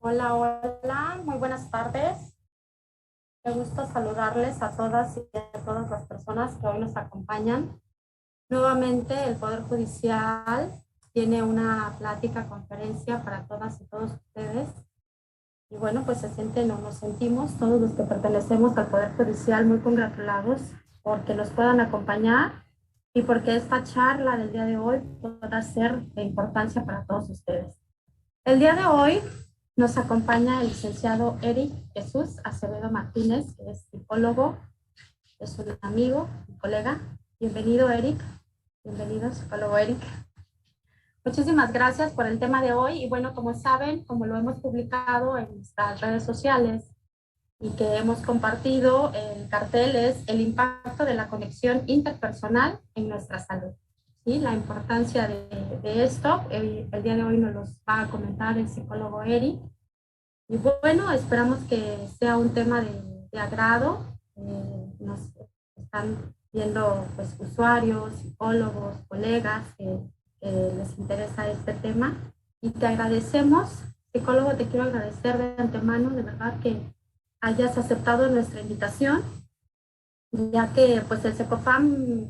Hola, hola, muy buenas tardes. Me gusta saludarles a todas y a todas las personas que hoy nos acompañan. Nuevamente, el Poder Judicial tiene una plática, conferencia para todas y todos ustedes. Y bueno, pues se sienten o nos sentimos todos los que pertenecemos al Poder Judicial muy congratulados porque nos puedan acompañar y porque esta charla del día de hoy pueda ser de importancia para todos ustedes. El día de hoy nos acompaña el licenciado Eric Jesús Acevedo Martínez, que es psicólogo, es un amigo, un colega. Bienvenido, Eric. Bienvenido, psicólogo Eric. Muchísimas gracias por el tema de hoy. Y bueno, como saben, como lo hemos publicado en nuestras redes sociales y que hemos compartido, el cartel es el impacto de la conexión interpersonal en nuestra salud. ¿Sí? La importancia de esto, el día de hoy nos los va a comentar el psicólogo Eric. Y bueno, esperamos que sea un tema de agrado. Nos están viendo pues usuarios, psicólogos, colegas que les interesa este tema. Y te agradecemos, psicólogo, te quiero agradecer de antemano, de verdad que hayas aceptado nuestra invitación, ya que pues el SECOFAM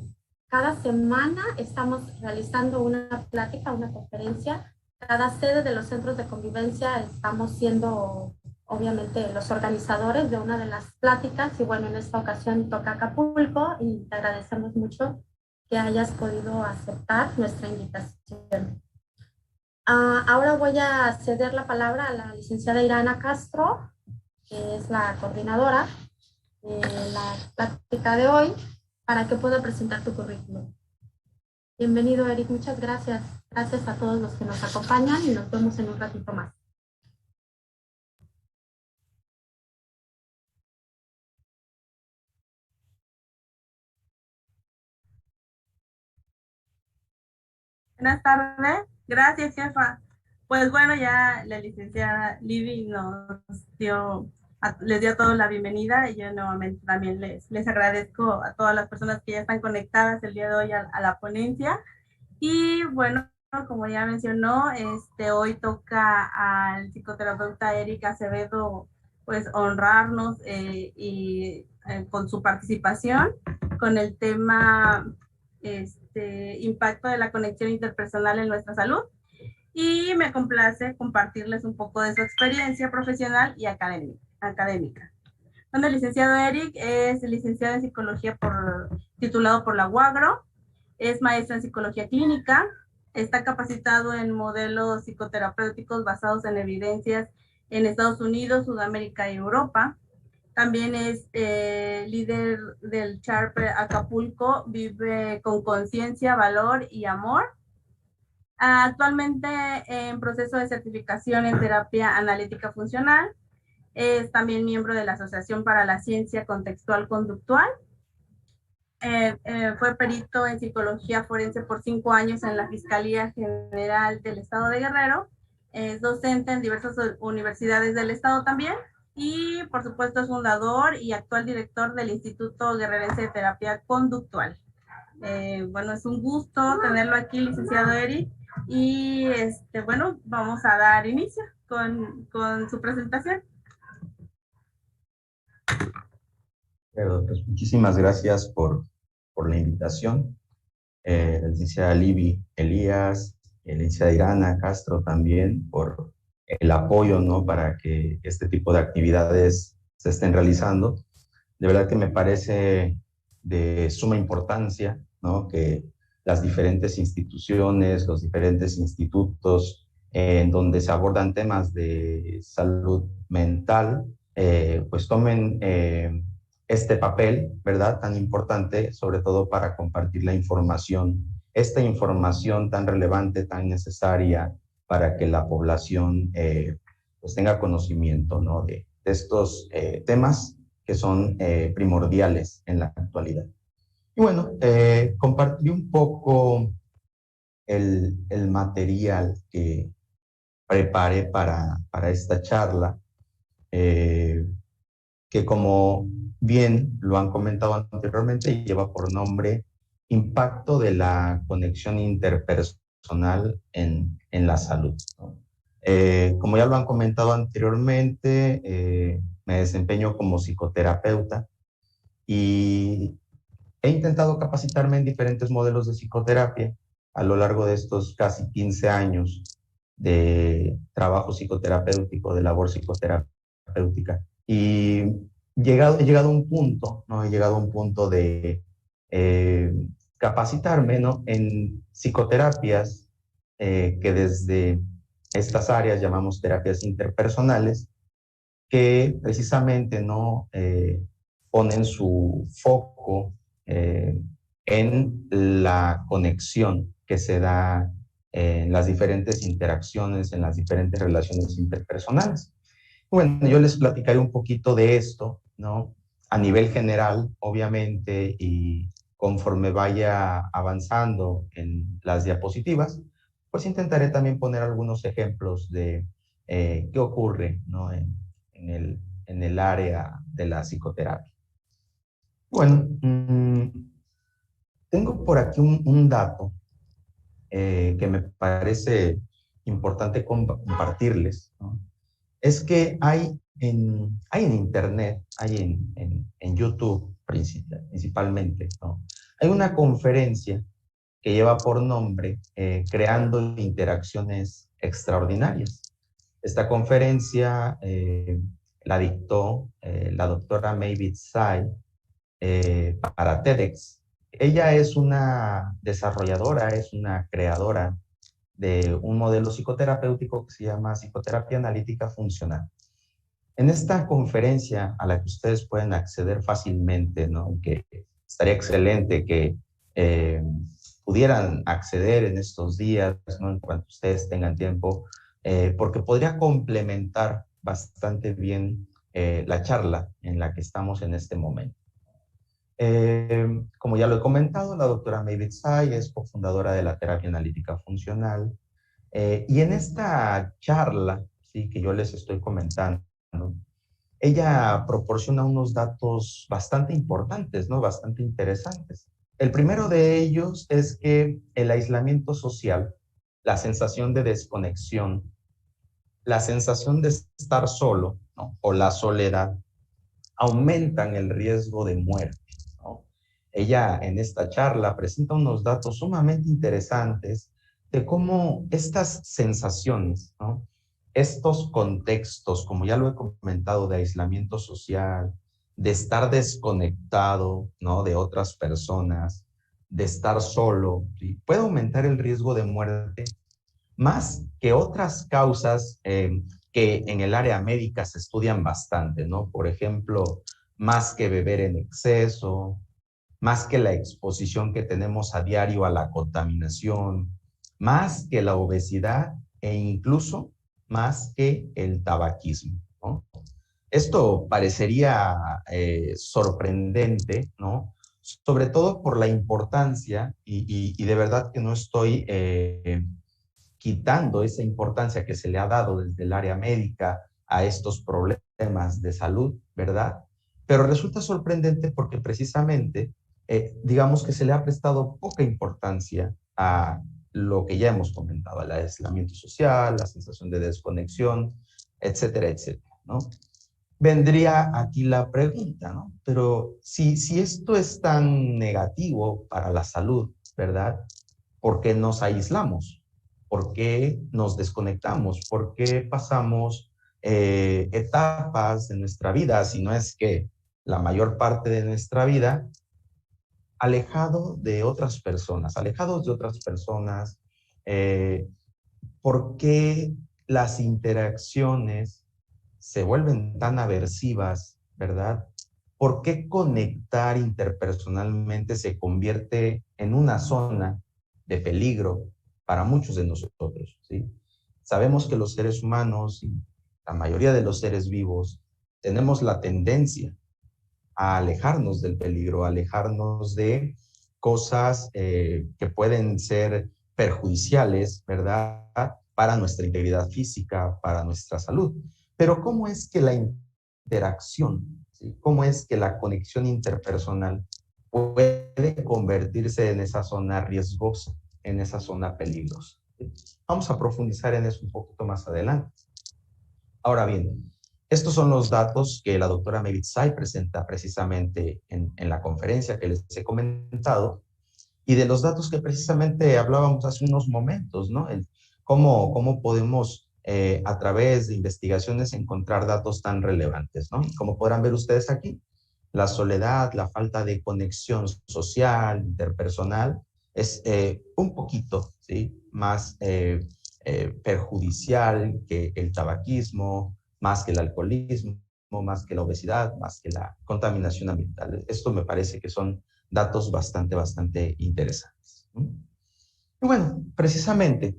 cada semana estamos realizando una plática, una conferencia. Cada sede de los centros de convivencia estamos siendo obviamente los organizadores de una de las pláticas y bueno, en esta ocasión toca Acapulco y te agradecemos mucho que hayas podido aceptar nuestra invitación. Ahora voy a ceder la palabra a la licenciada Irana Castro, que es la coordinadora de la plática de hoy, para que pueda presentar tu currículum. Bienvenido, Eric, muchas gracias. Gracias a todos los que nos acompañan y nos vemos en un ratito más. Buenas tardes, gracias jefa. Pues bueno, ya la licenciada Libby les dio a todos la bienvenida y yo nuevamente también les agradezco a todas las personas que ya están conectadas el día de hoy a la ponencia. Y bueno, como ya mencionó, hoy toca al psicoterapeuta Eric Acevedo pues honrarnos con su participación con el tema impacto de la conexión interpersonal en nuestra salud. Y me complace compartirles un poco de su experiencia profesional y académica. Bueno, el licenciado Eric es licenciado en psicología titulado por la UAGRO, es maestro en psicología clínica, está capacitado en modelos psicoterapéuticos basados en evidencias en Estados Unidos, Sudamérica y Europa. También es líder del Charper Acapulco, vive con conciencia, valor y amor. Actualmente en proceso de certificación en terapia analítica funcional. Es también miembro de la Asociación para la Ciencia Contextual Conductual. Fue perito en psicología forense por 5 años en la Fiscalía General del Estado de Guerrero. Es docente en diversas universidades del Estado también. Y por supuesto es fundador y actual director del Instituto Guerrerense de Terapia Conductual. Bueno, es un gusto tenerlo aquí, licenciado Eric. Y bueno, vamos a dar inicio con su presentación. Pero, pues, muchísimas gracias por la invitación. La licenciada Libby Elías, la licenciada Irana Castro también por el apoyo, ¿no? Para que este tipo de actividades se estén realizando. De verdad que me parece de suma importancia, ¿no? Que las diferentes instituciones, los diferentes institutos en donde se abordan temas de salud mental, pues tomen este papel, ¿verdad? Tan importante, sobre todo para compartir la información, esta información tan relevante, tan necesaria para que la población pues tenga conocimiento, ¿no? De estos temas que son primordiales en la actualidad. Y bueno, compartí un poco el material que preparé para esta charla, que como bien lo han comentado anteriormente, lleva por nombre Impacto de la conexión interpersonal en la salud, ¿no? Como ya lo han comentado anteriormente, me desempeño como psicoterapeuta y he intentado capacitarme en diferentes modelos de psicoterapia a lo largo de estos casi 15 años de trabajo psicoterapéutico, de labor psicoterapéutica. Y he llegado a un punto, ¿no? He llegado a un punto de eh, capacitarme, ¿no? En psicoterapias que desde estas áreas llamamos terapias interpersonales, que precisamente no ponen su foco en la conexión que se da en las diferentes interacciones, en las diferentes relaciones interpersonales. Bueno, yo les platicaré un poquito de esto, ¿no? A nivel general, obviamente, y conforme vaya avanzando en las diapositivas, pues intentaré también poner algunos ejemplos de qué ocurre, ¿no? En el área de la psicoterapia. Bueno, tengo por aquí un dato que me parece importante compartirles, ¿no? Es que hay en Internet, hay en YouTube principalmente, ¿no? Hay una conferencia que lleva por nombre Creando Interacciones Extraordinarias. Esta conferencia la dictó la doctora Mavis Tsai para TEDx. Ella es una desarrolladora, es una creadora de un modelo psicoterapéutico que se llama psicoterapia analítica funcional. En esta conferencia a la que ustedes pueden acceder fácilmente, ¿no? Que estaría excelente que eh, pudieran acceder en estos días, ¿no? En cuanto ustedes tengan tiempo, porque podría complementar bastante bien la charla en la que estamos en este momento. Como ya lo he comentado, la doctora Mavis Tsai es cofundadora de la terapia analítica funcional. Y en esta charla, sí, que yo les estoy comentando, ella proporciona unos datos bastante importantes, ¿no? Bastante interesantes. El primero de ellos es que el aislamiento social, la sensación de desconexión, la sensación de estar solo, ¿no? O la soledad, aumentan el riesgo de muerte, ¿no? Ella en esta charla presenta unos datos sumamente interesantes de cómo estas sensaciones, ¿no? Estos contextos, como ya lo he comentado, de aislamiento social, de estar desconectado, ¿no? De otras personas, de estar solo, ¿sí? Puede aumentar el riesgo de muerte más que otras causas que en el área médica se estudian bastante, ¿no? Por ejemplo, más que beber en exceso, más que la exposición que tenemos a diario a la contaminación, más que la obesidad e incluso más que el tabaquismo, ¿no? Esto parecería sorprendente, ¿no? Sobre todo por la importancia, y de verdad que no estoy quitando esa importancia que se le ha dado desde el área médica a estos problemas de salud, ¿verdad? Pero resulta sorprendente porque precisamente, digamos que se le ha prestado poca importancia a lo que ya hemos comentado, al aislamiento social, la sensación de desconexión, etcétera, etcétera, ¿no? Vendría aquí la pregunta, ¿no? Pero si esto es tan negativo para la salud, ¿verdad? ¿Por qué nos aislamos? ¿Por qué nos desconectamos? ¿Por qué pasamos etapas de nuestra vida, si no es que la mayor parte de nuestra vida, alejado de otras personas, alejados de otras personas? Eh, ¿Por qué las interacciones se vuelven tan aversivas, verdad? ¿Por qué conectar interpersonalmente se convierte en una zona de peligro para muchos de nosotros, ¿sí? Sabemos que los seres humanos y la mayoría de los seres vivos tenemos la tendencia a alejarnos del peligro, a alejarnos de cosas que pueden ser perjudiciales, ¿verdad? Para nuestra integridad física, para nuestra salud. Pero ¿cómo es que la interacción, ¿sí? ¿Cómo es que la conexión interpersonal puede convertirse en esa zona riesgosa, en esa zona peligrosa? Vamos a profundizar en eso un poquito más adelante. Ahora bien, estos son los datos que la doctora Mevitsay presenta precisamente en la conferencia que les he comentado, y de los datos que precisamente hablábamos hace unos momentos, ¿no? Cómo podemos a través de investigaciones encontrar datos tan relevantes, ¿no? Y como podrán ver ustedes aquí, la soledad, la falta de conexión social, interpersonal, es un poquito, ¿sí? Más perjudicial que el tabaquismo, más que el alcoholismo, más que la obesidad, más que la contaminación ambiental. Esto me parece que son datos bastante interesantes, ¿no? Y bueno, precisamente,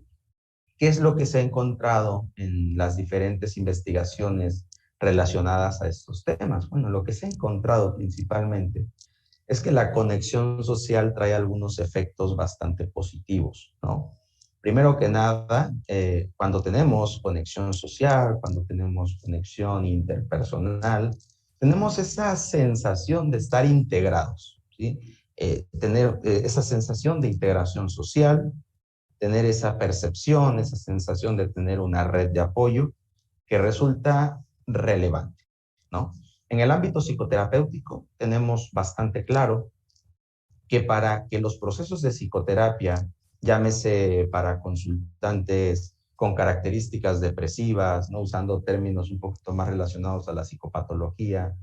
¿qué es lo que se ha encontrado en las diferentes investigaciones relacionadas a estos temas? Bueno, lo que se ha encontrado principalmente es que la conexión social trae algunos efectos bastante positivos, ¿no? Primero que nada, cuando tenemos conexión social, cuando tenemos conexión interpersonal, tenemos esa sensación de estar integrados, ¿sí? Tener esa sensación de integración social, tener esa percepción, esa sensación de tener una red de apoyo que resulta relevante, ¿no? En el ámbito psicoterapéutico tenemos bastante claro que para que los procesos de psicoterapia, llámese para consultantes con características depresivas, no usando términos un poquito más relacionados a la psicopatología,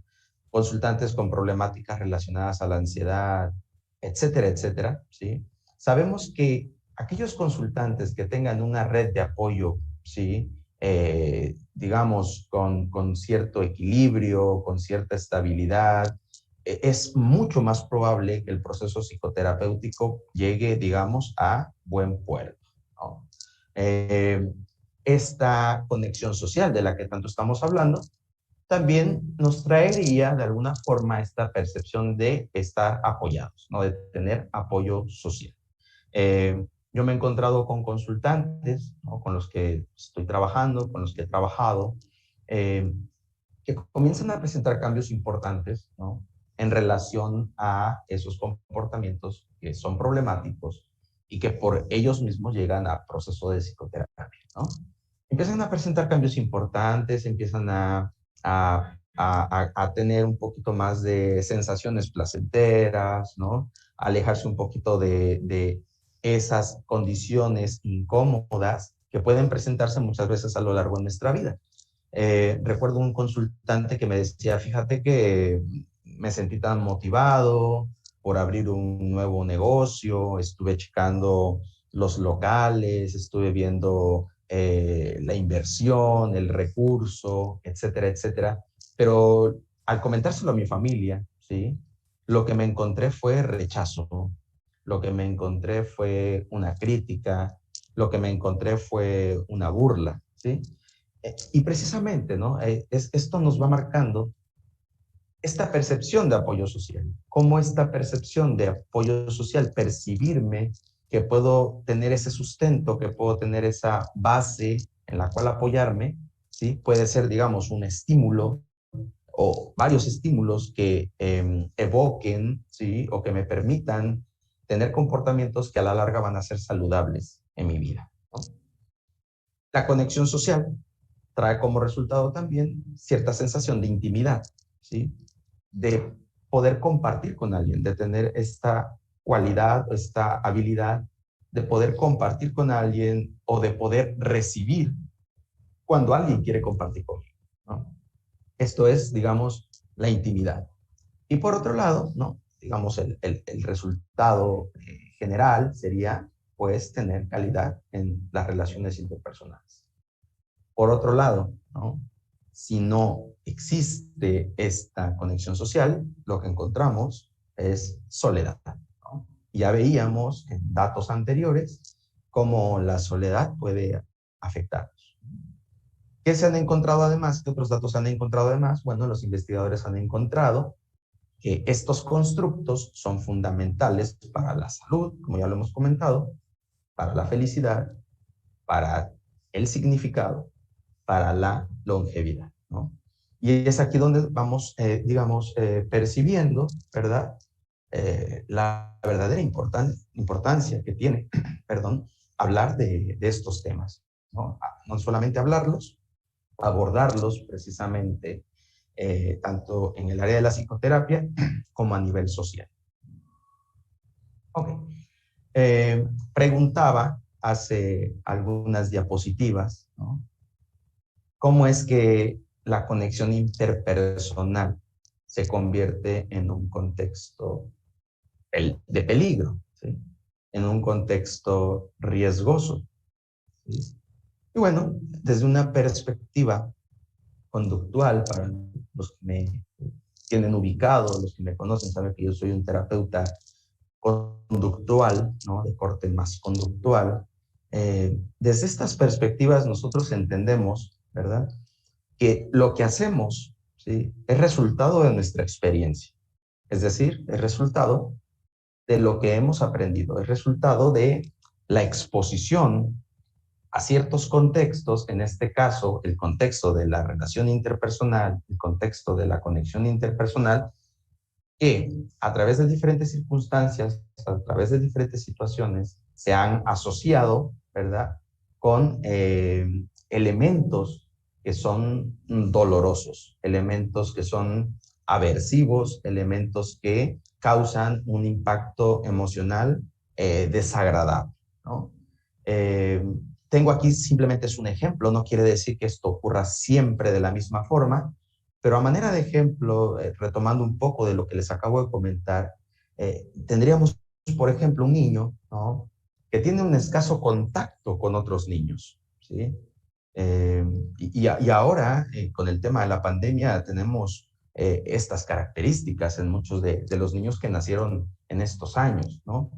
consultantes con problemáticas relacionadas a la ansiedad, etcétera, ¿sí? Sabemos que aquellos consultantes que tengan una red de apoyo, ¿sí? Digamos, con cierto equilibrio, con cierta estabilidad, es mucho más probable que el proceso psicoterapéutico llegue, digamos, a buen puerto, ¿no? Esta conexión social de la que tanto estamos hablando también nos traería de alguna forma esta percepción de estar apoyados, ¿no? De tener apoyo social. Yo me he encontrado con consultantes, ¿no? Con los que estoy trabajando, con los que he trabajado, eh, que comienzan a presentar cambios importantes, ¿no? En relación a esos comportamientos que son problemáticos y que por ellos mismos llegan a proceso de psicoterapia, ¿no? Empiezan a presentar cambios importantes, empiezan a tener un poquito más de sensaciones placenteras, ¿no? Alejarse un poquito de esas condiciones incómodas que pueden presentarse muchas veces a lo largo de nuestra vida. Recuerdo un consultante que me decía, fíjate que me sentí tan motivado por abrir un nuevo negocio, estuve checando los locales, estuve viendo la inversión, el recurso, etcétera, pero al comentárselo a mi familia, ¿sí? Lo que me encontré fue rechazo, lo que me encontré fue una crítica, lo que me encontré fue una burla, ¿sí? Y precisamente, ¿no? Esto nos va marcando esta percepción de apoyo social. ¿Cómo esta percepción de apoyo social, percibirme que puedo tener ese sustento, que puedo tener esa base en la cual apoyarme, ¿sí? Puede ser, digamos, un estímulo o varios estímulos que evoquen, ¿sí? O que me permitan tener comportamientos que a la larga van a ser saludables en mi vida, ¿no? La conexión social trae como resultado también cierta sensación de intimidad, ¿sí? De poder compartir con alguien, de tener esta cualidad, esta habilidad de poder compartir con alguien o de poder recibir cuando alguien quiere compartir conmigo, ¿no? Esto es, digamos, la intimidad. Y por otro lado, ¿no? Digamos, el resultado general sería, pues, tener calidad en las relaciones interpersonales. Por otro lado, ¿no? Si no existe esta conexión social, lo que encontramos es soledad, ¿no? Ya veíamos en datos anteriores cómo la soledad puede afectarnos. ¿Qué se han encontrado además? ¿Qué otros datos han encontrado además? Bueno, los investigadores han encontrado que estos constructos son fundamentales para la salud, como ya lo hemos comentado, para la felicidad, para el significado, para la longevidad, ¿no? Y es aquí donde vamos, digamos, percibiendo, ¿verdad? La verdadera importancia que tiene, perdón, hablar de estos temas, ¿no? No solamente hablarlos, abordarlos precisamente tanto en el área de la psicoterapia como a nivel social. Ok. Preguntaba hace algunas diapositivas, ¿no? ¿Cómo es que la conexión interpersonal se convierte en un contexto de peligro, ¿sí? En un contexto riesgoso, ¿sí? Y bueno, desde una perspectiva conductual, para los que me tienen ubicado, los que me conocen, saben que yo soy un terapeuta conductual, ¿no? De corte más conductual. Desde estas perspectivas nosotros entendemos, ¿verdad?, que lo que hacemos, ¿sí?, es resultado de nuestra experiencia. Es decir, es resultado de lo que hemos aprendido, es resultado de la exposición a ciertos contextos, en este caso, el contexto de la relación interpersonal, el contexto de la conexión interpersonal, que a través de diferentes circunstancias, a través de diferentes situaciones, se han asociado, ¿verdad?, con elementos que son dolorosos, elementos que son aversivos, elementos que causan un impacto emocional desagradable, ¿no? Eh, Tengo aquí simplemente es un ejemplo, no quiere decir que esto ocurra siempre de la misma forma, pero a manera de ejemplo, retomando un poco de lo que les acabo de comentar, tendríamos, por ejemplo, un niño, ¿no?, que tiene un escaso contacto con otros niños, ¿sí? Y ahora, con el tema de la pandemia, tenemos estas características en muchos de los niños que nacieron en estos años, ¿no?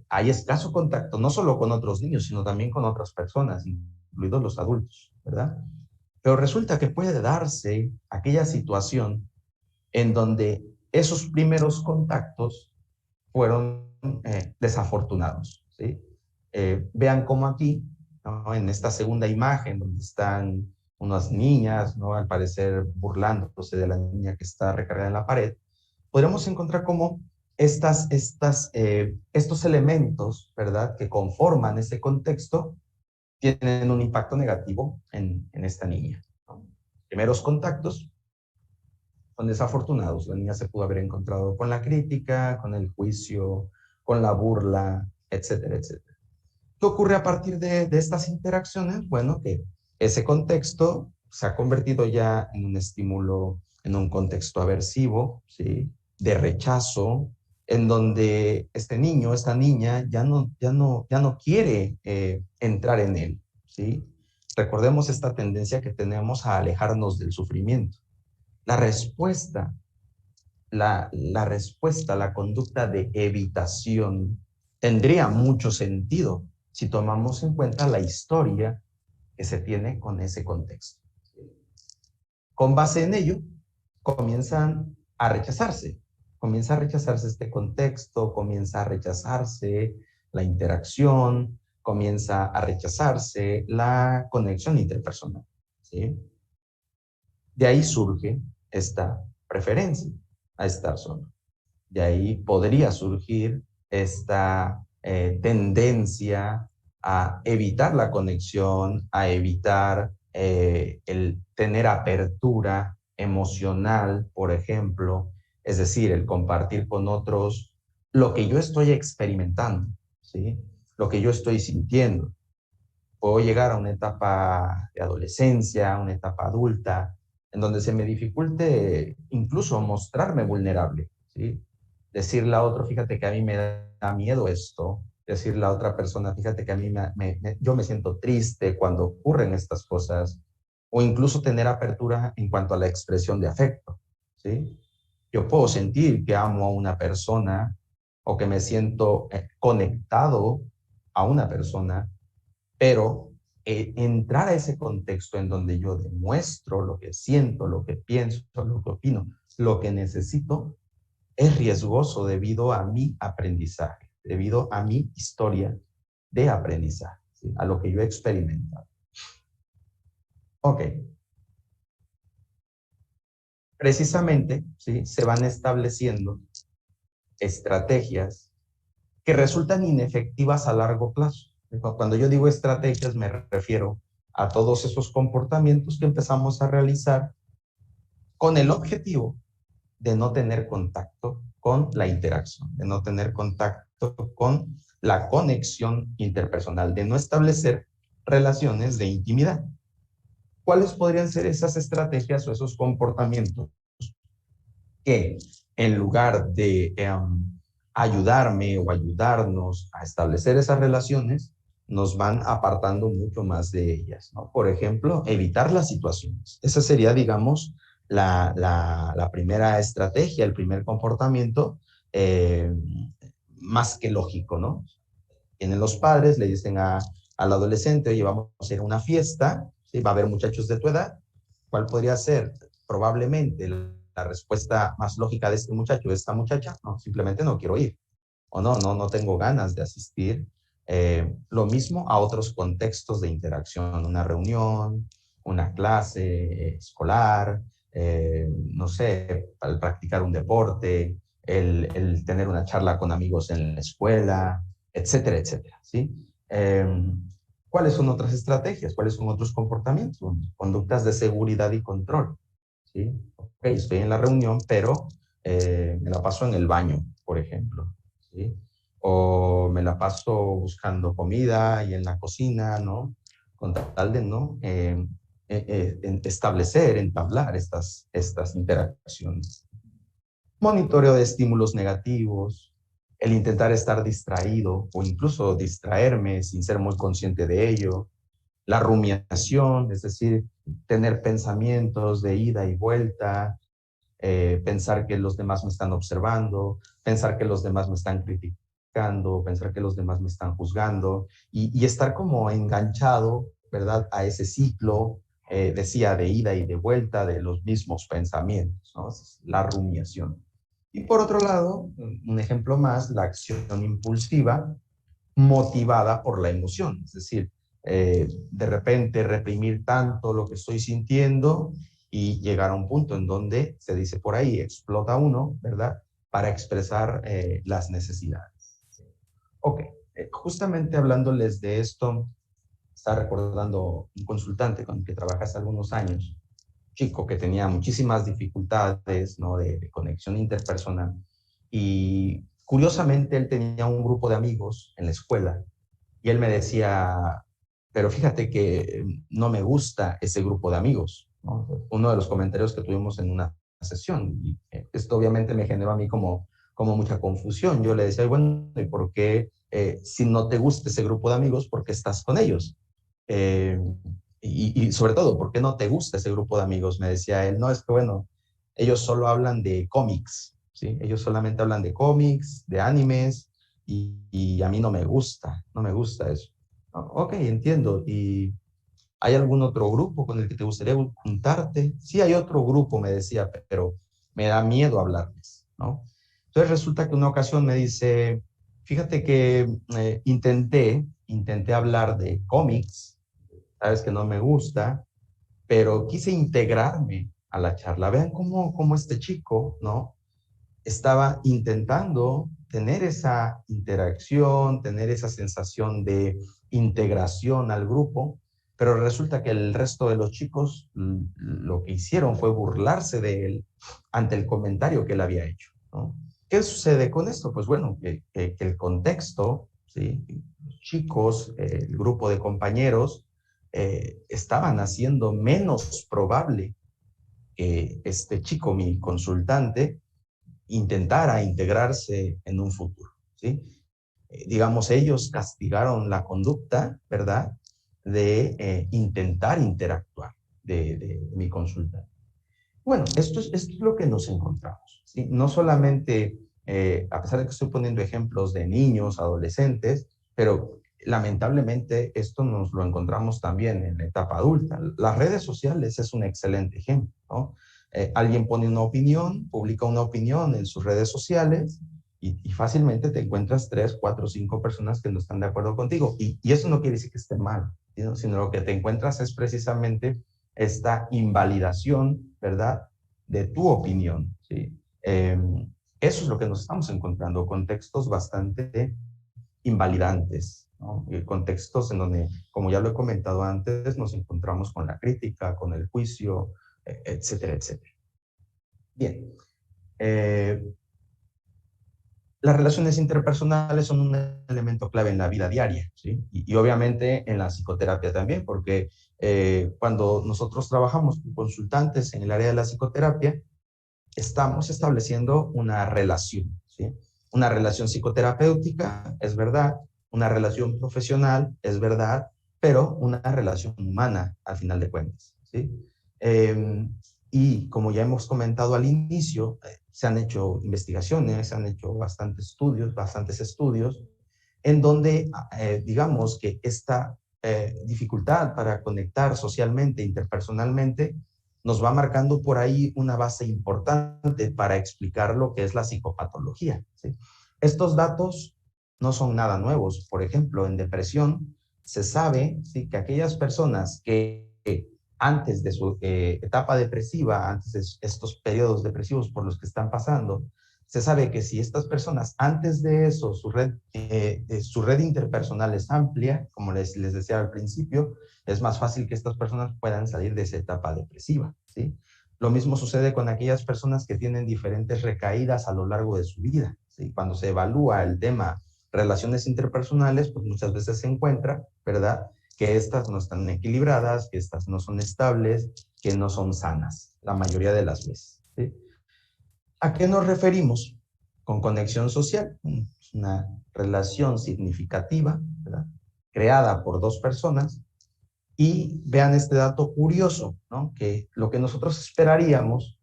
Hay escaso contacto, no solo con otros niños, sino también con otras personas, incluidos los adultos, ¿verdad? Pero resulta que puede darse aquella situación en donde esos primeros contactos fueron desafortunados, ¿sí? Vean cómo aquí, ¿no?, en esta segunda imagen, donde están unas niñas, ¿no?, al parecer burlándose de la niña que está recargada en la pared, podremos encontrar cómo estos elementos, ¿verdad?, que conforman ese contexto, tienen un impacto negativo en esta niña, ¿no? Primeros contactos son desafortunados. La niña se pudo haber encontrado con la crítica, con el juicio, con la burla, etcétera, etcétera. ¿Qué ocurre a partir de estas interacciones? Bueno, que ese contexto se ha convertido ya en un estímulo, en un contexto aversivo, ¿sí?, de rechazo, en donde este niño, esta niña, ya no quiere entrar en él, ¿sí? Recordemos esta tendencia que tenemos a alejarnos del sufrimiento. La respuesta, la conducta de evitación tendría mucho sentido si tomamos en cuenta la historia que se tiene con ese contexto. Con base en ello, comienzan a rechazarse. Comienza a rechazarse este contexto, comienza a rechazarse la interacción, comienza a rechazarse la conexión interpersonal, ¿sí? De ahí surge esta preferencia a estar solo. De ahí podría surgir esta tendencia a evitar la conexión, a evitar el tener apertura emocional, por ejemplo, es decir, el compartir con otros lo que yo estoy experimentando, ¿sí?, lo que yo estoy sintiendo. Puedo llegar a una etapa de adolescencia, una etapa adulta, en donde se me dificulte incluso mostrarme vulnerable, ¿sí? Decirle a otro, fíjate que a mí me da miedo esto. Decirle a otra persona, fíjate que a mí yo me siento triste cuando ocurren estas cosas. O incluso tener apertura en cuanto a la expresión de afecto, ¿sí? Yo puedo sentir que amo a una persona o que me siento conectado a una persona, pero entrar a ese contexto en donde yo demuestro lo que siento, lo que pienso, lo que opino, lo que necesito, es riesgoso debido a mi aprendizaje, debido a mi historia de aprendizaje, ¿sí?, a lo que yo he experimentado. Ok. Precisamente, ¿sí?, se van estableciendo estrategias que resultan inefectivas a largo plazo. Cuando yo digo estrategias, me refiero a todos esos comportamientos que empezamos a realizar con el objetivo de no tener contacto con la interacción, de no tener contacto con la conexión interpersonal, de no establecer relaciones de intimidad. ¿Cuáles podrían ser esas estrategias o esos comportamientos que en lugar de ayudarme o ayudarnos a establecer esas relaciones, nos van apartando mucho más de ellas, ¿no? Por ejemplo, evitar las situaciones. Esa sería, digamos, la primera estrategia, el primer comportamiento eh, más que lógico, ¿no? Tienen los padres, le dicen al adolescente, oye, vamos a hacer una fiesta, ¿sí? Va a haber muchachos de tu edad. ¿Cuál podría ser? Probablemente la respuesta más lógica de este muchacho, de esta muchacha, no, simplemente no quiero ir, o no tengo ganas de asistir. Lo mismo a otros contextos de interacción, una reunión, una clase escolar, no sé, al practicar un deporte, el tener una charla con amigos en la escuela, etcétera, etcétera, ¿sí? ¿Cuáles son otras estrategias? ¿Cuáles son otros comportamientos? Conductas de seguridad y control, ¿sí? Okay, estoy en la reunión, pero me la paso en el baño, por ejemplo, ¿sí? O me la paso buscando comida y en la cocina, ¿no? Con tal de no establecer, entablar estas interacciones. Monitoreo de estímulos negativos, el intentar estar distraído o incluso distraerme sin ser muy consciente de ello, la rumiación, es decir, tener pensamientos de ida y vuelta, pensar que los demás me están observando, pensar que los demás me están criticando, pensar que los demás me están juzgando y estar como enganchado, ¿verdad? A ese ciclo, decía, de ida y de vuelta de los mismos pensamientos, ¿no? La rumiación. Y por otro lado, un ejemplo más, la acción impulsiva motivada por la emoción, es decir, de repente reprimir tanto lo que estoy sintiendo y llegar a un punto en donde se dice por ahí, explota uno, ¿verdad? Para expresar las necesidades. Ok, justamente hablándoles de esto, está recordando un consultante con el que trabajé hace algunos años, chico que tenía muchísimas dificultades, ¿no? De conexión interpersonal. Y curiosamente él tenía un grupo de amigos en la escuela y él me decía, pero fíjate que no me gusta ese grupo de amigos, ¿no? Uno de los comentarios que tuvimos en una sesión. Y esto obviamente me generó a mí como mucha confusión. Yo le decía, bueno, ¿y por qué, si no te gusta ese grupo de amigos, por qué estás con ellos? Eh, y sobre todo, ¿por qué no te gusta ese grupo de amigos? Me decía él, no, es que bueno, ellos solo hablan de cómics, ¿sí? Ellos solamente hablan de cómics, de animes, y a mí no me gusta eso. Ok, entiendo. ¿Y hay algún otro grupo con el que te gustaría juntarte? Sí, hay otro grupo, me decía, pero me da miedo hablarles, ¿no? Entonces resulta que una ocasión me dice, fíjate que intenté hablar de cómics, sabes que no me gusta, pero quise integrarme a la charla. Vean cómo este chico, ¿no? Estaba intentando tener esa interacción, tener esa sensación de integración al grupo, pero resulta que el resto de los chicos lo que hicieron fue burlarse de él ante el comentario que él había hecho, ¿no? ¿Qué sucede con esto? Pues bueno, que el contexto, ¿sí? Los chicos, el grupo de compañeros, estaban haciendo menos probable que este chico, mi consultante, intentara integrarse en un futuro, ¿sí? Digamos, ellos castigaron la conducta, ¿verdad? De intentar interactuar de mi consulta. Bueno, esto es lo que nos encontramos, ¿sí? No solamente, a pesar de que estoy poniendo ejemplos de niños, adolescentes, pero lamentablemente esto nos lo encontramos también en la etapa adulta. Las redes sociales es un excelente ejemplo, ¿no? Alguien pone una opinión, publica una opinión en sus redes sociales y fácilmente te encuentras 3, 4, 5 personas que no están de acuerdo contigo. Y eso no quiere decir que esté mal, sino lo que te encuentras es precisamente esta invalidación, ¿verdad? De tu opinión, ¿sí? Eso es lo que nos estamos encontrando, contextos bastante invalidantes, ¿no? Contextos en donde, como ya lo he comentado antes, nos encontramos con la crítica, con el juicio, etcétera, etcétera. Bien. Las relaciones interpersonales son un elemento clave en la vida diaria, ¿sí? Y obviamente en la psicoterapia también, porque cuando nosotros trabajamos con consultantes en el área de la psicoterapia, estamos estableciendo una relación, ¿sí? Una relación psicoterapéutica, es verdad, una relación profesional, es verdad, pero una relación humana al final de cuentas, ¿sí? Y como ya hemos comentado al inicio, se han hecho investigaciones, se han hecho bastantes estudios, en donde digamos que esta dificultad para conectar socialmente, interpersonalmente, nos va marcando por ahí una base importante para explicar lo que es la psicopatología, ¿sí? Estos datos no son nada nuevos. Por ejemplo, en depresión se sabe, ¿sí?, que aquellas personas que antes de su etapa depresiva, antes de estos periodos depresivos por los que están pasando, se sabe que si estas personas antes de eso su red interpersonal es amplia, como les decía al principio, es más fácil que estas personas puedan salir de esa etapa depresiva, ¿sí? Lo mismo sucede con aquellas personas que tienen diferentes recaídas a lo largo de su vida, ¿sí? Cuando se evalúa el tema relaciones interpersonales, pues muchas veces se encuentra, ¿verdad?, que estas no están equilibradas, que estas no son estables, que no son sanas, la mayoría de las veces, ¿sí? ¿A qué nos referimos con conexión social? Es una relación significativa, ¿verdad?, creada por dos personas. Y vean este dato curioso, ¿no?, que lo que nosotros esperaríamos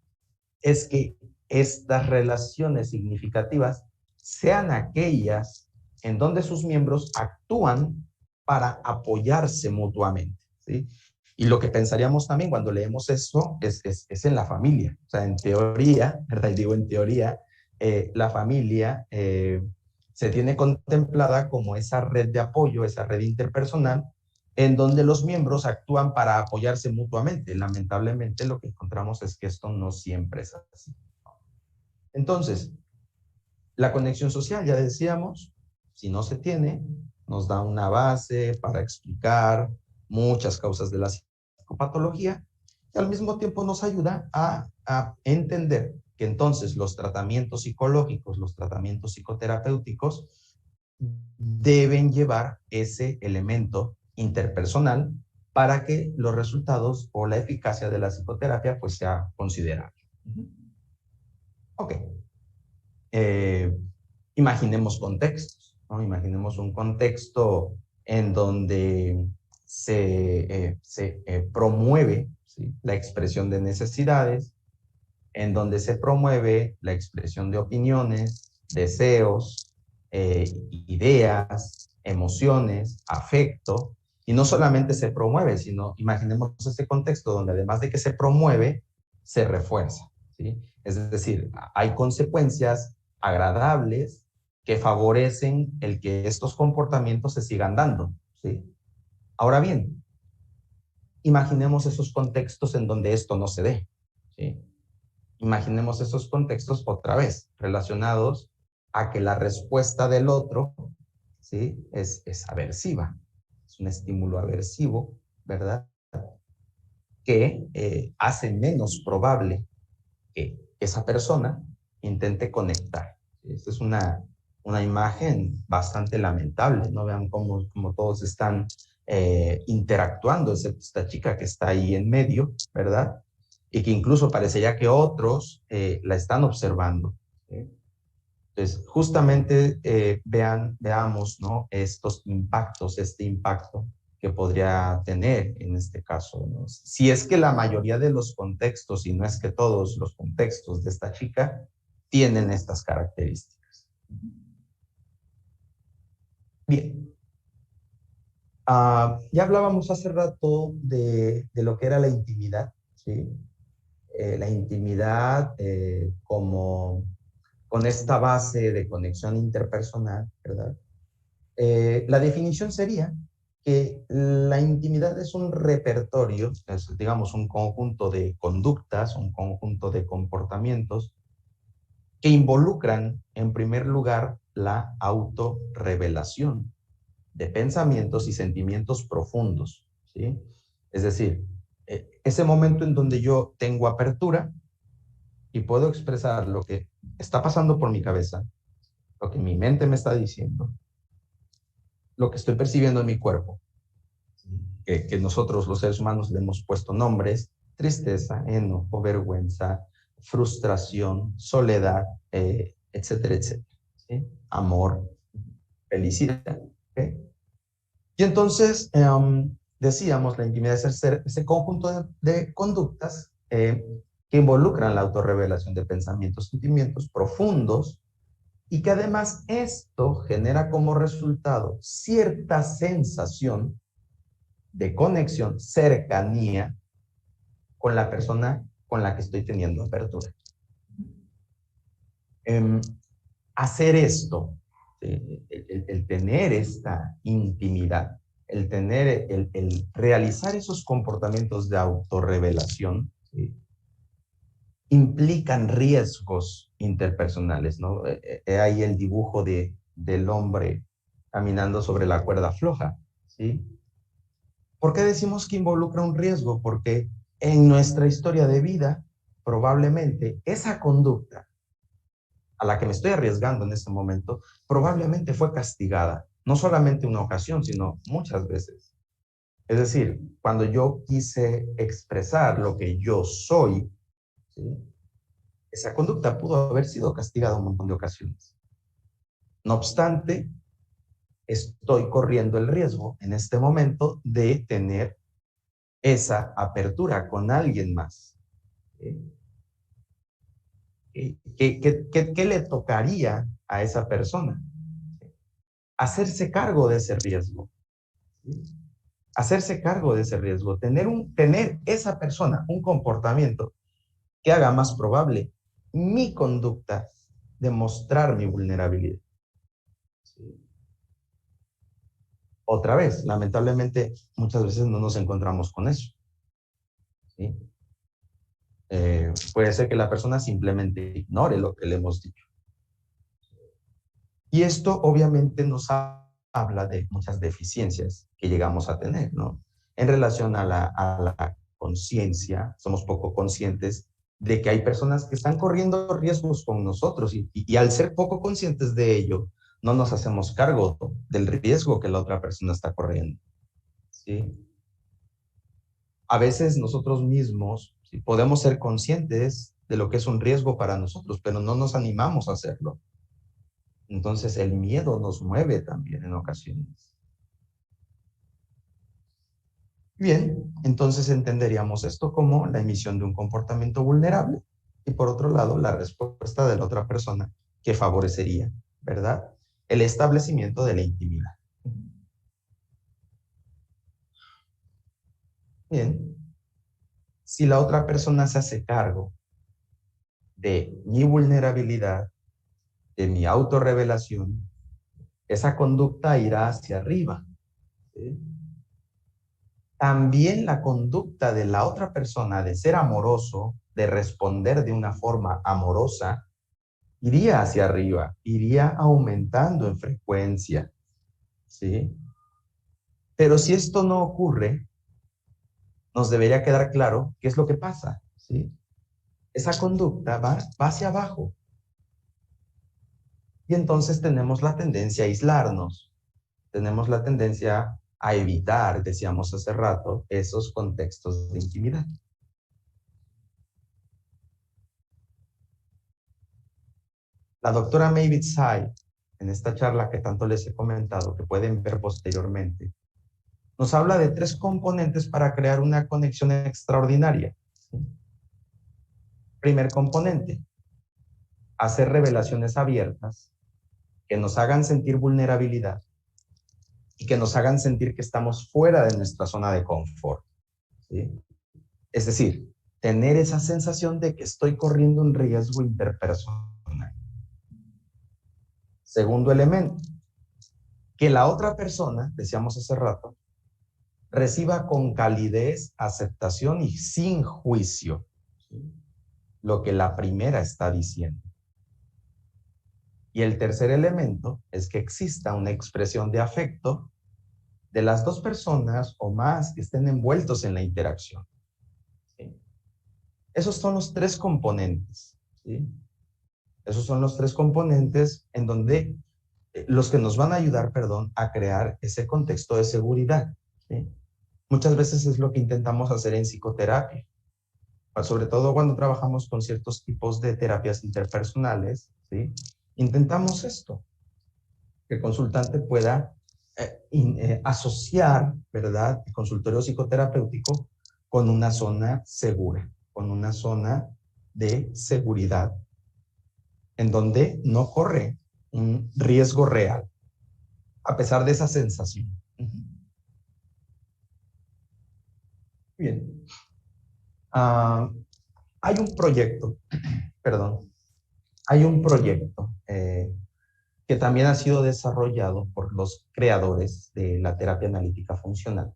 es que estas relaciones significativas sean aquellas en donde sus miembros actúan para apoyarse mutuamente, ¿sí? Y lo que pensaríamos también cuando leemos eso es en la familia. O sea, en teoría, ¿verdad? Y digo en teoría, la familia se tiene contemplada como esa red de apoyo, esa red interpersonal, en donde los miembros actúan para apoyarse mutuamente. Lamentablemente, lo que encontramos es que esto no siempre es así. Entonces, la conexión social, ya decíamos, si no se tiene, nos da una base para explicar muchas causas de la psicopatología y al mismo tiempo nos ayuda a entender que entonces los tratamientos psicológicos, los tratamientos psicoterapéuticos deben llevar ese elemento interpersonal para que los resultados o la eficacia de la psicoterapia pues sea considerable. Ok. Imaginemos contextos, ¿no? Imaginemos un contexto en donde se promueve, ¿sí?, la expresión de necesidades, en donde se promueve la expresión de opiniones, deseos, ideas, emociones, afecto, y no solamente se promueve, sino imaginemos ese contexto donde además de que se promueve, se refuerza, ¿sí? Es decir, hay consecuencias agradables que favorecen el que estos comportamientos se sigan dando, ¿sí? Ahora bien, imaginemos esos contextos en donde esto no se dé, ¿sí? Imaginemos esos contextos otra vez relacionados a que la respuesta del otro, ¿sí?, es aversiva, es un estímulo aversivo, ¿verdad?, que hace menos probable que esa persona intente conectar. Esta es una imagen bastante lamentable, ¿no? Vean cómo todos están interactuando, excepto esta chica que está ahí en medio, ¿verdad? Y que incluso parecería que otros la están observando, ¿sí? Entonces, justamente veamos, ¿no?, estos impactos, este impacto que podría tener en este caso, ¿no? Si es que la mayoría de los contextos, y no es que todos los contextos de esta chica, tienen estas características. Bien. Ya hablábamos hace rato de lo que era la intimidad, ¿sí? La intimidad como con esta base de conexión interpersonal, ¿verdad? La definición sería que la intimidad es un repertorio, es, digamos, un conjunto de conductas, un conjunto de comportamientos que involucran, en primer lugar, la autorrevelación de pensamientos y sentimientos profundos, ¿sí? Es decir, ese momento en donde yo tengo apertura y puedo expresar lo que está pasando por mi cabeza, lo que mi mente me está diciendo, lo que estoy percibiendo en mi cuerpo, que nosotros los seres humanos le hemos puesto nombres: tristeza, enojo, vergüenza, frustración, soledad, etcétera, etcétera, ¿sí? Amor, felicidad, ¿okay? Y entonces, decíamos, la intimidad es ese conjunto de conductas que involucran la autorrevelación de pensamientos, sentimientos profundos, y que además esto genera como resultado cierta sensación de conexión, cercanía con la persona con la que estoy teniendo apertura. Hacer esto, el tener esta intimidad, el realizar esos comportamientos de autorrevelación, ¿sí?, implican riesgos interpersonales, ¿no? Ahí el dibujo del hombre caminando sobre la cuerda floja, ¿sí? ¿Por qué decimos que involucra un riesgo? Porque en nuestra historia de vida, probablemente esa conducta a la que me estoy arriesgando en este momento, probablemente fue castigada, no solamente una ocasión, sino muchas veces. Es decir, cuando yo quise expresar lo que yo soy, ¿sí?, esa conducta pudo haber sido castigada un montón de ocasiones. No obstante, estoy corriendo el riesgo en este momento de tener esa apertura con alguien más. ¿Qué le tocaría a esa persona? Hacerse cargo de ese riesgo. ¿Sí? Hacerse cargo de ese riesgo. Tener esa persona un comportamiento que haga más probable mi conducta de mostrar mi vulnerabilidad. ¿Sí? Otra vez, lamentablemente, muchas veces no nos encontramos con eso. ¿Sí? Puede ser que la persona simplemente ignore lo que le hemos dicho. Y esto obviamente nos habla de muchas deficiencias que llegamos a tener, ¿no? En relación a la conciencia, somos poco conscientes de que hay personas que están corriendo riesgos con nosotros y al ser poco conscientes de ello, no nos hacemos cargo del riesgo que la otra persona está corriendo, ¿sí? A veces nosotros mismos, ¿sí?, podemos ser conscientes de lo que es un riesgo para nosotros, pero no nos animamos a hacerlo. Entonces el miedo nos mueve también en ocasiones. Bien, entonces entenderíamos esto como la emisión de un comportamiento vulnerable y por otro lado la respuesta de la otra persona que favorecería, ¿verdad?, el establecimiento de la intimidad. Bien, si la otra persona se hace cargo de mi vulnerabilidad, de mi autorrevelación, esa conducta irá hacia arriba, ¿sí? También la conducta de la otra persona de ser amoroso, de responder de una forma amorosa, iría hacia arriba, iría aumentando en frecuencia, ¿sí? Pero si esto no ocurre, nos debería quedar claro qué es lo que pasa, ¿sí? Esa conducta va hacia abajo. Y entonces tenemos la tendencia a aislarnos, tenemos la tendencia a evitar, decíamos hace rato, esos contextos de intimidad. La doctora Mavis Tsai, en esta charla que tanto les he comentado, que pueden ver posteriormente, nos habla de 3 componentes para crear una conexión extraordinaria. Primer componente, hacer revelaciones abiertas que nos hagan sentir vulnerabilidad y que nos hagan sentir que estamos fuera de nuestra zona de confort, ¿sí? Es decir, tener esa sensación de que estoy corriendo un riesgo interpersonal. Segundo elemento, que la otra persona, decíamos hace rato, reciba con calidez, aceptación y sin juicio, ¿sí?, lo que la primera está diciendo. Y el tercer elemento es que exista una expresión de afecto de las dos personas o más que estén envueltos en la interacción. ¿Sí? Esos son los tres componentes. ¿Sí? Esos son los tres componentes en donde los que nos van a ayudar, perdón, a crear ese contexto de seguridad. ¿Sí? Muchas veces es lo que intentamos hacer en psicoterapia, sobre todo cuando trabajamos con ciertos tipos de terapias interpersonales. ¿Sí? Intentamos esto, que el consultante pueda asociar, ¿verdad?, el consultorio psicoterapéutico con una zona segura, con una zona de seguridad, en donde no corre un riesgo real, a pesar de esa sensación. Bien. Hay un proyecto, perdón, hay un proyecto que también ha sido desarrollado por los creadores de la terapia analítica funcional,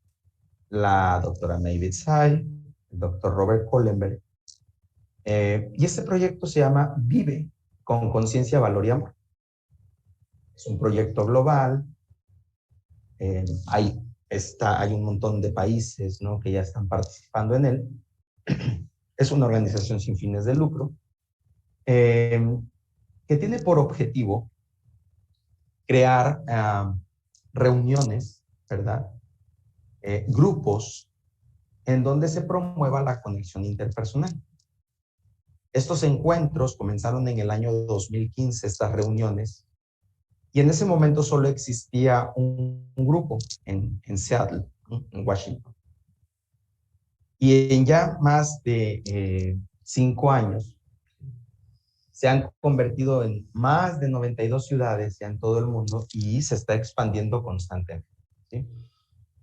la doctora Mavis Tsai, el doctor Robert Kohlenberg, y este proyecto se llama Vive con Conciencia, Valor y Amor. Es un proyecto global, hay un montón de países, ¿no?, que ya están participando en él. Es una organización sin fines de lucro, que tiene por objetivo crear reuniones, ¿verdad?, grupos en donde se promueva la conexión interpersonal. Estos encuentros comenzaron en el año 2015, estas reuniones, y en ese momento solo existía un grupo en Seattle, ¿no?, en Washington. Y en ya más de 5 años, se han convertido en más de 92 ciudades ya en todo el mundo y se está expandiendo constantemente. ¿Sí?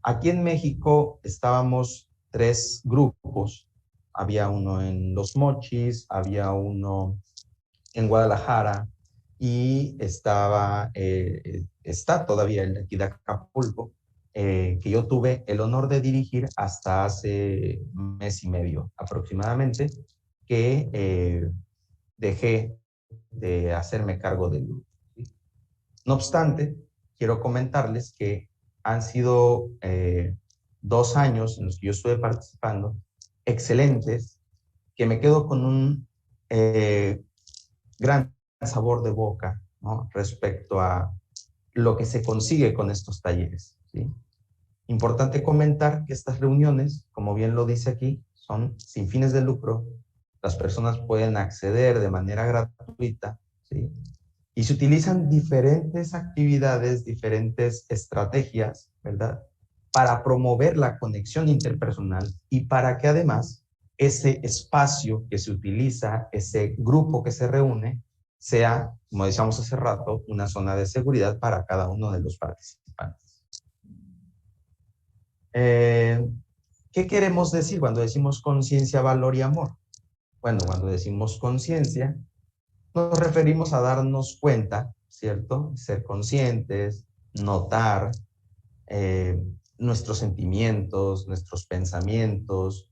Aquí en México estábamos 3 grupos. Había uno en Los Mochis, había uno en Guadalajara y está todavía el de aquí de Acapulco, que yo tuve el honor de dirigir hasta hace 1 mes y medio aproximadamente, que dejé de hacerme cargo del grupo. ¿Sí? No obstante, quiero comentarles que han sido 2 años en los que yo estuve participando, excelentes, que me quedo con un gran sabor de boca, ¿no?, respecto a lo que se consigue con estos talleres. ¿Sí? Importante comentar que estas reuniones, como bien lo dice aquí, son sin fines de lucro. Las personas pueden acceder de manera gratuita, ¿sí? Y se utilizan diferentes actividades, diferentes estrategias, ¿verdad?, para promover la conexión interpersonal y para que además ese espacio que se utiliza, ese grupo que se reúne, sea, como decíamos hace rato, una zona de seguridad para cada uno de los participantes. ¿Qué queremos decir cuando decimos conciencia, valor y amor? Bueno, cuando decimos conciencia, nos referimos a darnos cuenta, ¿cierto? Ser conscientes, notar nuestros sentimientos, nuestros pensamientos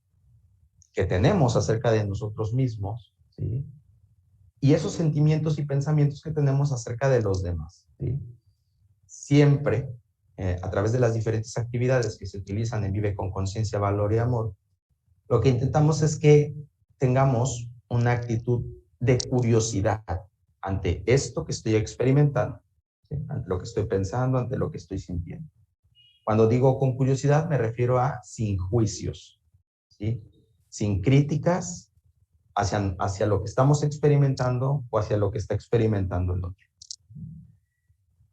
que tenemos acerca de nosotros mismos, ¿sí? Y esos sentimientos y pensamientos que tenemos acerca de los demás, ¿sí? Siempre, a través de las diferentes actividades que se utilizan en Vive con Conciencia, Valor y Amor, lo que intentamos es que tengamos una actitud de curiosidad ante esto que estoy experimentando, ¿sí?, ante lo que estoy pensando, ante lo que estoy sintiendo. Cuando digo con curiosidad me refiero a sin juicios, ¿sí?, sin críticas hacia lo que estamos experimentando o hacia lo que está experimentando el otro.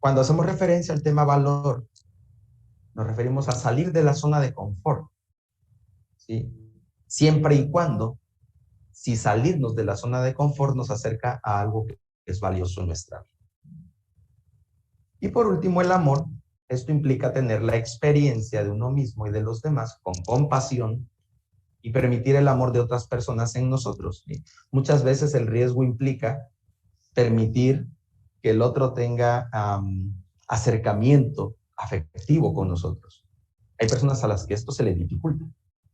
Cuando hacemos referencia al tema valor, nos referimos a salir de la zona de confort, ¿sí?, siempre y cuando, si salirnos de la zona de confort nos acerca a algo que es valioso en nuestra vida. Y por último, el amor. Esto implica tener la experiencia de uno mismo y de los demás con compasión y permitir el amor de otras personas en nosotros. ¿Sí? Muchas veces el riesgo implica permitir que el otro tenga acercamiento afectivo con nosotros. Hay personas a las que esto se les dificulta.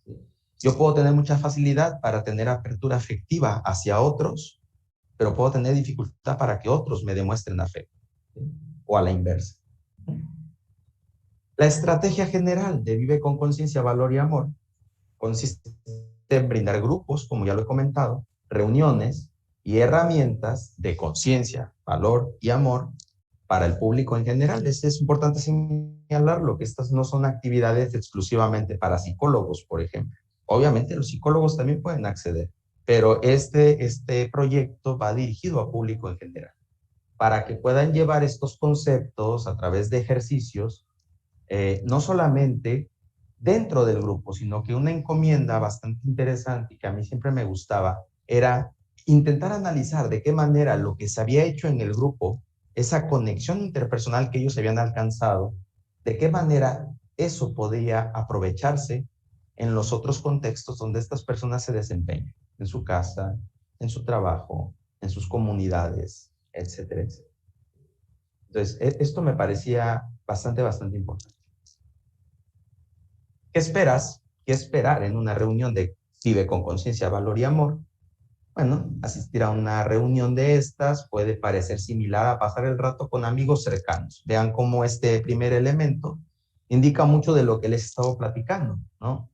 ¿Sí? Yo puedo tener mucha facilidad para tener apertura afectiva hacia otros, pero puedo tener dificultad para que otros me demuestren afecto, ¿sí? O a la inversa. La estrategia general de Vive con Conciencia, Valor y Amor consiste en brindar grupos, como ya lo he comentado, reuniones y herramientas de conciencia, valor y amor para el público en general. Es importante señalarlo, que estas no son actividades exclusivamente para psicólogos, por ejemplo. Obviamente los psicólogos también pueden acceder, pero este proyecto va dirigido a público en general, para que puedan llevar estos conceptos a través de ejercicios, no solamente dentro del grupo, sino que una encomienda bastante interesante y que a mí siempre me gustaba era intentar analizar de qué manera lo que se había hecho en el grupo, esa conexión interpersonal que ellos habían alcanzado, de qué manera eso podía aprovecharse en los otros contextos donde estas personas se desempeñan, en su casa, en su trabajo, en sus comunidades, etcétera, etcétera. Entonces, esto me parecía bastante importante. ¿Qué esperas? ¿Qué esperar en una reunión de Vive con Conciencia, Valor y Amor? Bueno, asistir a una reunión de estas puede parecer similar a pasar el rato con amigos cercanos. Vean cómo este primer elemento indica mucho de lo que les he estado platicando, ¿no?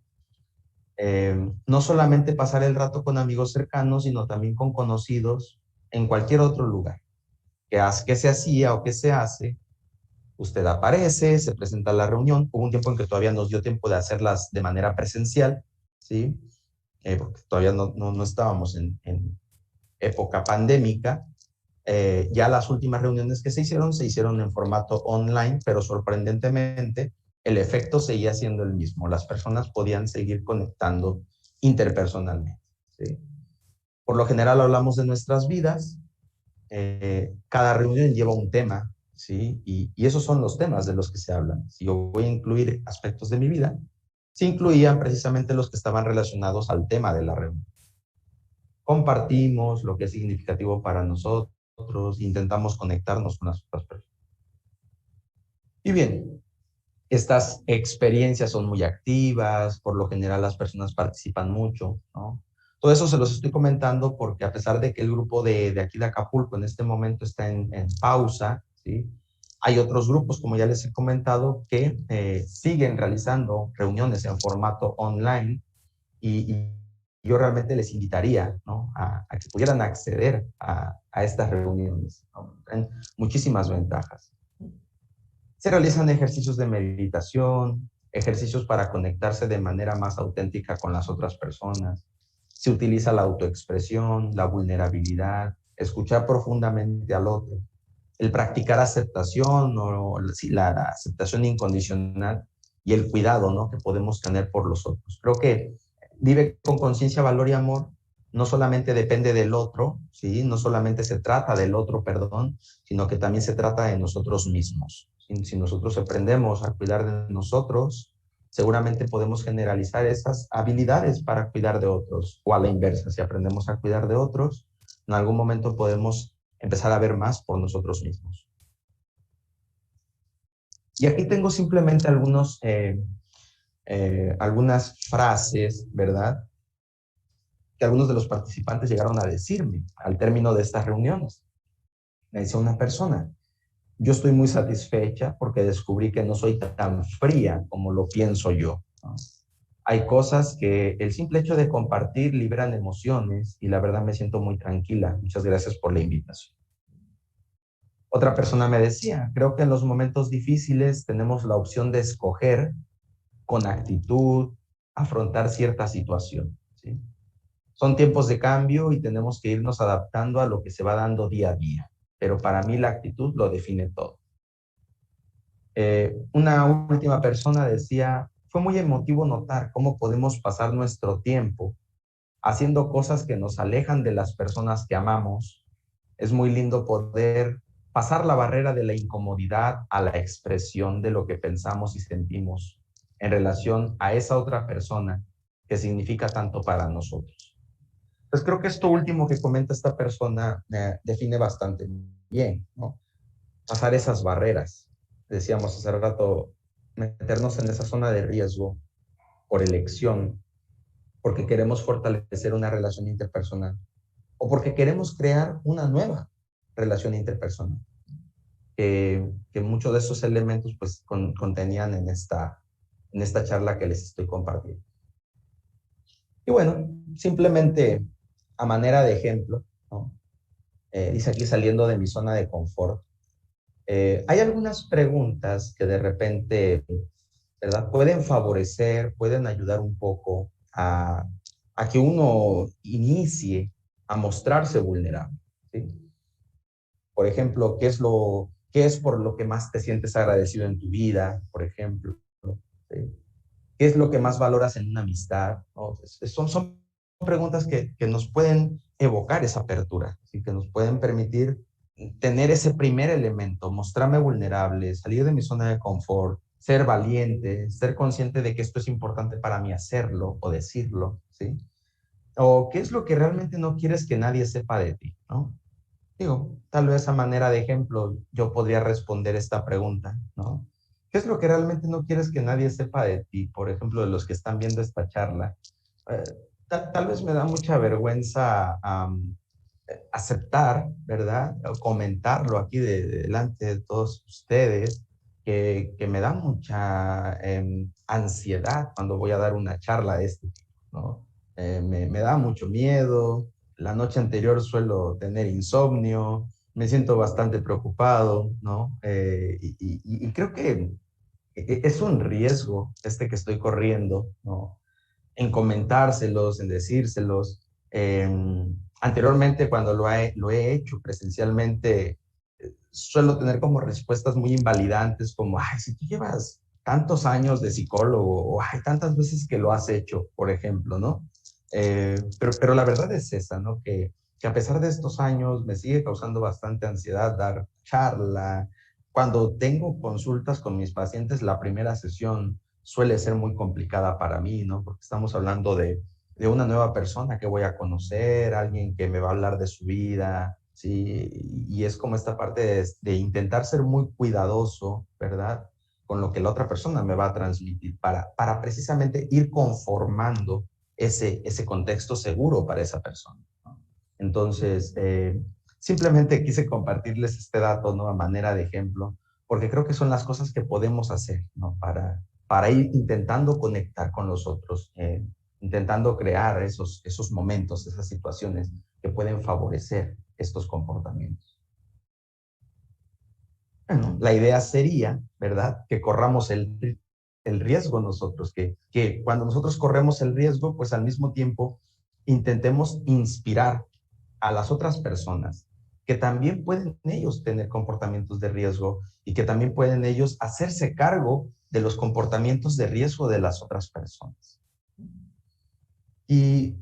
No solamente pasar el rato con amigos cercanos, sino también con conocidos en cualquier otro lugar. ¿Qué se hacía o qué se hace? Usted aparece, se presenta a la reunión. Hubo un tiempo en que todavía nos dio tiempo de hacerlas de manera presencial, ¿sí? Porque todavía no estábamos en época pandémica. Ya las últimas reuniones que se hicieron en formato online, pero sorprendentemente el efecto seguía siendo el mismo. Las personas podían seguir conectando interpersonalmente, ¿sí? Por lo general hablamos de nuestras vidas. Cada reunión lleva un tema, ¿sí? Y esos son los temas de los que se hablan. Si yo voy a incluir aspectos de mi vida, se incluían precisamente los que estaban relacionados al tema de la reunión. Compartimos lo que es significativo para nosotros, intentamos conectarnos con las otras personas. Y bien, estas experiencias son muy activas, por lo general las personas participan mucho, ¿no? Todo eso se los estoy comentando porque a pesar de que el grupo de aquí de Acapulco en este momento está en pausa, ¿sí? Hay otros grupos, como ya les he comentado, que siguen realizando reuniones en formato online y yo realmente les invitaría, ¿no? a que pudieran acceder a estas reuniones, ¿no? Tienen muchísimas ventajas. Se realizan ejercicios de meditación, ejercicios para conectarse de manera más auténtica con las otras personas. Se utiliza la autoexpresión, la vulnerabilidad, escuchar profundamente al otro, el practicar aceptación o la aceptación incondicional y el cuidado, ¿no? que podemos tener por los otros. Creo que Vive con Conciencia, Valor y Amor no solamente depende del otro, ¿sí? No solamente se trata del otro, perdón, sino que también se trata de nosotros mismos. Si nosotros aprendemos a cuidar de nosotros, seguramente podemos generalizar esas habilidades para cuidar de otros, o a la inversa, si aprendemos a cuidar de otros, en algún momento podemos empezar a ver más por nosotros mismos. Y aquí tengo simplemente algunas frases, ¿verdad?, que algunos de los participantes llegaron a decirme al término de estas reuniones. Me decía una persona: yo estoy muy satisfecha porque descubrí que no soy tan fría como lo pienso yo, ¿no? Hay cosas que el simple hecho de compartir liberan emociones y la verdad me siento muy tranquila. Muchas gracias por la invitación. Otra persona me decía: creo que en los momentos difíciles tenemos la opción de escoger con actitud, afrontar cierta situación, ¿sí? Son tiempos de cambio y tenemos que irnos adaptando a lo que se va dando día a día, pero para mí la actitud lo define todo. Una última persona decía: fue muy emotivo notar cómo podemos pasar nuestro tiempo haciendo cosas que nos alejan de las personas que amamos. Es muy lindo poder pasar la barrera de la incomodidad a la expresión de lo que pensamos y sentimos en relación a esa otra persona que significa tanto para nosotros. Pues creo que esto último que comenta esta persona define bastante bien, ¿no? Pasar esas barreras. Decíamos hace rato, meternos en esa zona de riesgo por elección, porque queremos fortalecer una relación interpersonal, o porque queremos crear una nueva relación interpersonal, que muchos de esos elementos pues contenían en esta charla que les estoy compartiendo. Y bueno, simplemente a manera de ejemplo, ¿no? Dice aquí saliendo de mi zona de confort, hay algunas preguntas que de repente, ¿verdad? Pueden favorecer, pueden ayudar un poco a que uno inicie a mostrarse vulnerable, ¿sí? Por ejemplo, ¿qué es por lo que más te sientes agradecido en tu vida? Por ejemplo, ¿sí? ¿Qué es lo que más valoras en una amistad? ¿No? Son preguntas que nos pueden evocar esa apertura, ¿sí? Que nos pueden permitir tener ese primer elemento, mostrarme vulnerable, salir de mi zona de confort, ser valiente, ser consciente de que esto es importante para mí hacerlo o decirlo, ¿sí? O qué es lo que realmente no quieres que nadie sepa de ti, ¿no? Digo, tal vez a manera de ejemplo, yo podría responder esta pregunta, ¿no? ¿Qué es lo que realmente no quieres que nadie sepa de ti? Por ejemplo, de los que están viendo esta charla. Eh, tal vez me da mucha vergüenza aceptar, ¿verdad? O comentarlo aquí delante de todos ustedes, que me da mucha ansiedad cuando voy a dar una charla de este tipo, ¿no? Me da mucho miedo, la noche anterior suelo tener insomnio, me siento bastante preocupado, ¿no? Y creo que es un riesgo este que estoy corriendo, ¿no? En comentárselos, en decírselos. Anteriormente, cuando lo he hecho presencialmente, suelo tener como respuestas muy invalidantes, como, ay, si tú llevas tantos años de psicólogo, o ay, tantas veces que lo has hecho, por ejemplo, ¿no? Pero la verdad es esa, ¿no? Que a pesar de estos años me sigue causando bastante ansiedad dar charla. Cuando tengo consultas con mis pacientes, la primera sesión suele ser muy complicada para mí, ¿no? Porque estamos hablando de una nueva persona que voy a conocer, alguien que me va a hablar de su vida, ¿sí? Y es como esta parte de intentar ser muy cuidadoso, ¿verdad? Con lo que la otra persona me va a transmitir para precisamente ir conformando ese contexto seguro para esa persona, ¿no? Entonces, simplemente quise compartirles este dato, ¿no? A manera de ejemplo, porque creo que son las cosas que podemos hacer, ¿no? Para ir intentando conectar con los otros, intentando crear esos momentos, esas situaciones que pueden favorecer estos comportamientos. Bueno, la idea sería, ¿verdad?, que corramos el riesgo nosotros, que cuando nosotros corremos el riesgo, pues al mismo tiempo intentemos inspirar a las otras personas, que también pueden ellos tener comportamientos de riesgo y que también pueden ellos hacerse cargo de los comportamientos de riesgo de las otras personas. Y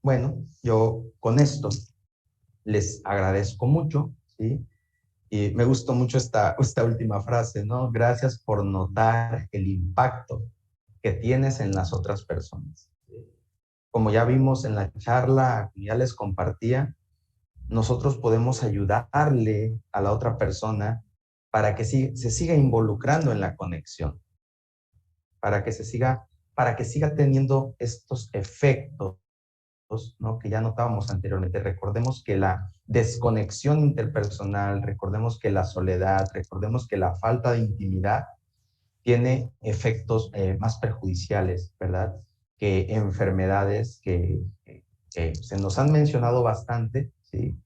bueno, yo con esto les agradezco mucho, ¿sí? Y me gustó mucho esta última frase, ¿no? Gracias por notar el impacto que tienes en las otras personas. Como ya vimos en la charla, ya les compartía, nosotros podemos ayudarle a la otra persona para que se siga involucrando en la conexión, para que para que siga teniendo estos efectos, ¿no? Que ya notábamos anteriormente. Recordemos que la desconexión interpersonal, recordemos que la soledad, recordemos que la falta de intimidad tiene efectos más perjudiciales, ¿verdad? Que enfermedades que se nos han mencionado bastante, ¿sí?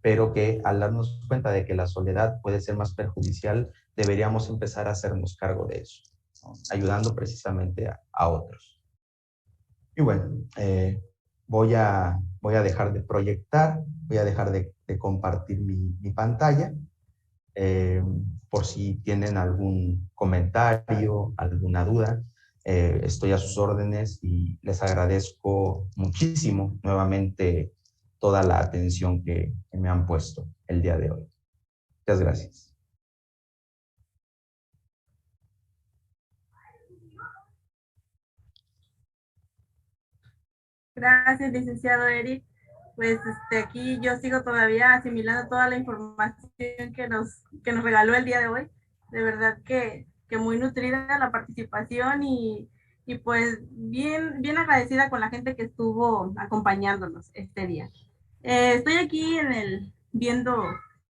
Pero que al darnos cuenta de que la soledad puede ser más perjudicial, deberíamos empezar a hacernos cargo de eso, ¿no? Ayudando precisamente a otros. Y bueno, voy a dejar de proyectar, voy a dejar de compartir mi pantalla, eh, por si tienen algún comentario, alguna duda. Estoy a sus órdenes y les agradezco muchísimo nuevamente toda la atención que me han puesto el día de hoy. Muchas gracias. Gracias, licenciado Eric. Pues aquí yo sigo todavía asimilando toda la información que nos regaló el día de hoy. De verdad que muy nutrida la participación y pues bien agradecida con la gente que estuvo acompañándonos este día. Estoy aquí viendo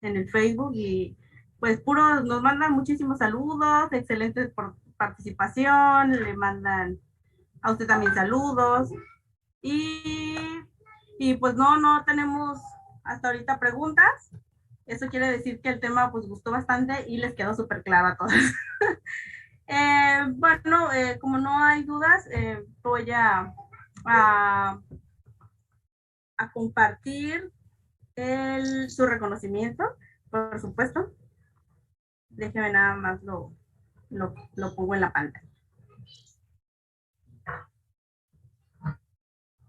en el Facebook y pues puro, nos mandan muchísimos saludos, excelentes por participación, le mandan a usted también saludos y, y pues no tenemos hasta ahorita preguntas. Eso quiere decir que el tema pues gustó bastante y les quedó súper claro a todos. Bueno, como no hay dudas, voy a, a compartir su reconocimiento, por supuesto. Déjeme nada más lo pongo en la pantalla.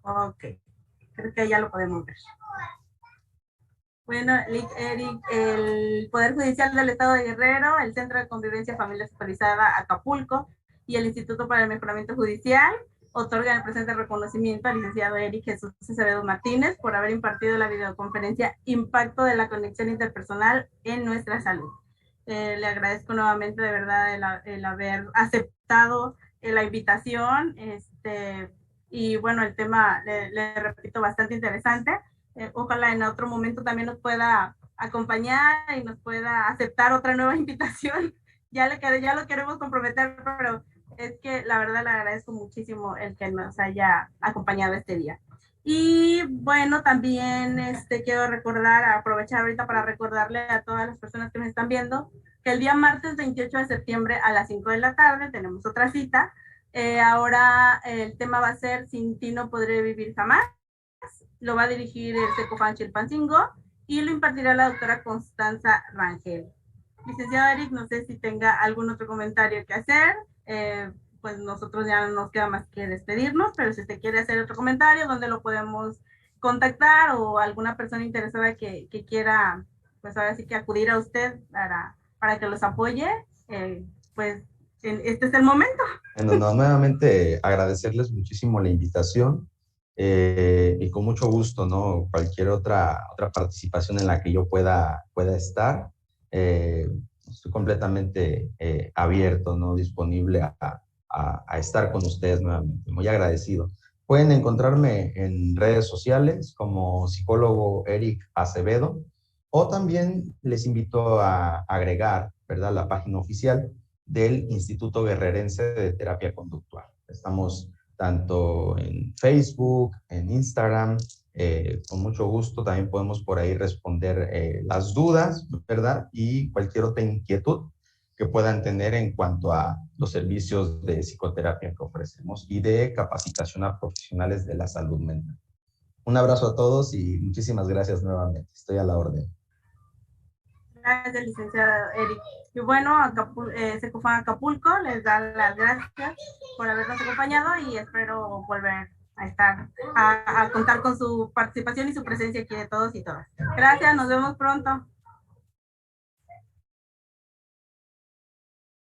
Ok, creo que ya lo podemos ver. Bueno, Eric, el Poder Judicial del Estado de Guerrero, el Centro de Convivencia Familiar Supervisada Acapulco y el Instituto para el Mejoramiento Judicial otorgan el presente reconocimiento al licenciado Eric Jesús Acevedo Martínez por haber impartido la videoconferencia Impacto de la Conexión Interpersonal en Nuestra Salud. Le agradezco nuevamente de verdad el haber aceptado la invitación, y bueno, el tema, le repito, bastante interesante. Ojalá en otro momento también nos pueda acompañar y nos pueda aceptar otra nueva invitación. Ya lo queremos comprometer, pero es que la verdad le agradezco muchísimo el que nos haya acompañado este día. Y bueno, también quiero aprovechar ahorita para recordarle a todas las personas que nos están viendo que el día martes 28 de septiembre a las 5 de la tarde tenemos otra cita. Ahora el tema va a ser Sin ti no podré vivir jamás. Lo va a dirigir el Secofan Chilpancingo y lo impartirá la doctora Constanza Rangel. Licenciado Eric, no sé si tenga algún otro comentario que hacer. Pues nosotros ya no nos queda más que despedirnos, pero si usted quiere hacer otro comentario, ¿dónde lo podemos contactar o alguna persona interesada que quiera, pues ahora sí que acudir a usted para que los apoye? Pues este es el momento. Bueno, no, nuevamente agradecerles muchísimo la invitación y con mucho gusto, ¿no? Cualquier otra participación en la que yo pueda estar, estoy completamente abierto, ¿no? Disponible a estar con ustedes nuevamente. Muy agradecido. Pueden encontrarme en redes sociales como psicólogo Eric Acevedo o también les invito a agregar, ¿verdad? La página oficial del Instituto Guerrerense de Terapia Conductual. Estamos tanto en Facebook, en Instagram, con mucho gusto también podemos por ahí responder las dudas, ¿verdad? Y cualquier otra inquietud que puedan tener en cuanto a los servicios de psicoterapia que ofrecemos y de capacitación a profesionales de la salud mental. Un abrazo a todos y muchísimas gracias nuevamente. Estoy a la orden. Gracias, licenciado Eric. Y bueno, Secofan Acapulco les da las gracias por habernos acompañado y espero volver a estar, a contar con su participación y su presencia aquí de todos y todas. Gracias, nos vemos pronto.